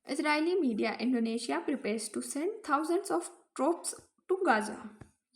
Israeli media Indonesia prepares to send thousands of troops to Gaza.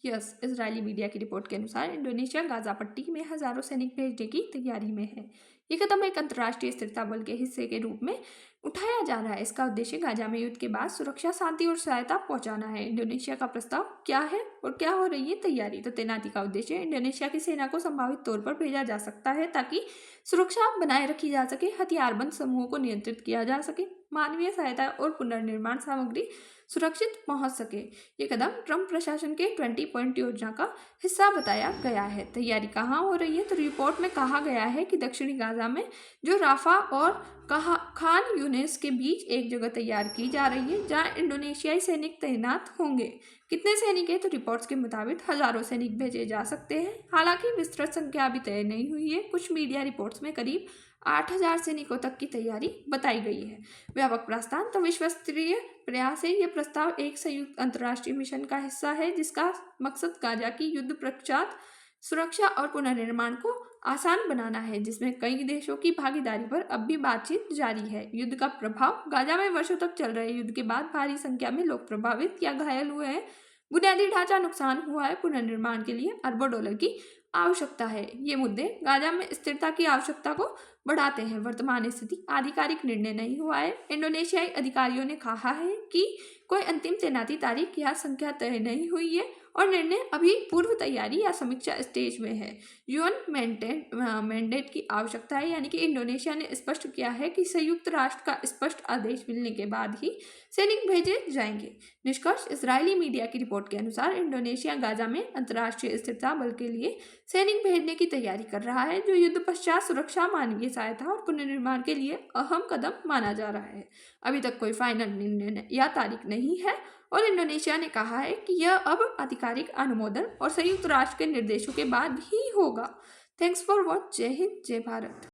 Yes, Israeli media की report के अनुसार Indonesia Gaza पट्टी में हजारों सैनिक भेजने की तैयारी में है। ये कदम एक अंतर्राष्ट्रीय स्थिरता बल के हिस्से के रूप में उठाया जा रहा है। इसका उद्देश्य गाजा में युद्ध के बाद सुरक्षा, शांति और सहायता पहुंचाना है। इंडोनेशिया का प्रस्ताव क्या है और क्या हो रही है तैयारी? तो तैनाती का उद्देश्य इंडोनेशिया की सेना को संभावित तौर पर भेजा जा सकता है ताकि सुरक्षा बनाए रखी जा सके, हथियारबंद समूहों को नियंत्रित किया जा सके, मानवीय सहायता और पुनर्निर्माण सामग्री सुरक्षित पहुंच सके। ये कदम ट्रंप प्रशासन के 20 पॉइंट योजना का हिस्सा बताया गया है। तैयारी कहाँ हो रही है? तो रिपोर्ट में कहा गया है कि दक्षिणी गाजा में जो राफा और खान यूनिस के बीच एक जगह तैयार की जा रही है जहां इंडोनेशियाई सैनिक तैनात होंगे। कितने सैनिक हैं? तो रिपोर्ट्स के मुताबिक हजारों सैनिक भेजे जा सकते हैं। हालांकि विस्तृत संख्या अभी तय नहीं हुई है। कुछ मीडिया रिपोर्ट्स में करीब 8,000 सैनिकों तक की तैयारी बताई गई है। व्यापक प्रस्थान तो विश्वस्तरीय प्रयास है। यह प्रस्ताव एक संयुक्त अंतर्राष्ट्रीय मिशन का हिस्सा है जिसका मकसद गाजा की युद्ध पश्चात सुरक्षा और पुनर्निर्माण को आसान बनाना है, जिसमें कई देशों की भागीदारी पर अब भी बातचीत जारी है। युद्ध का प्रभाव गाजा में वर्षों तक चल रहे युद्ध के बाद भारी संख्या में लोग प्रभावित या घायल हुए हैं। बुनियादी ढांचा नुकसान हुआ है। पुनर्निर्माण के लिए अरबों डॉलर की आवश्यकता है। ये मुद्दे गाजा में स्थिरता की आवश्यकता को बढ़ाते हैं। वर्तमान स्थिति आधिकारिक निर्णय नहीं हुआ है। इंडोनेशियाई अधिकारियों ने कहा है कि कोई अंतिम तैनाती तारीख या संख्या तय नहीं हुई है और निर्णय अभी पूर्व तैयारी या समीक्षा स्टेज में है। यूएन मैंडेट की आवश्यकता है, यानी कि इंडोनेशिया ने स्पष्ट किया है कि संयुक्त राष्ट्र का स्पष्ट आदेश मिलने के बाद ही सैनिक भेजे जाएंगे। निष्कर्ष, इजरायली मीडिया की रिपोर्ट के अनुसार इंडोनेशिया गाजा में अंतर्राष्ट्रीय स्थिरता बल के लिए सैनिक भेजने की तैयारी कर रहा है, जो युद्ध पश्चात सुरक्षा, मानवीय सहायता और पुनर्निर्माण के लिए अहम कदम माना जा रहा है। अभी तक कोई फाइनल निर्णय या तारीख नहीं है और इंडोनेशिया ने कहा है कि यह अब आधिकारिक अनुमोदन और संयुक्त राष्ट्र के निर्देशों के बाद ही होगा। Thanks for watch. जय हिंद, जय भारत।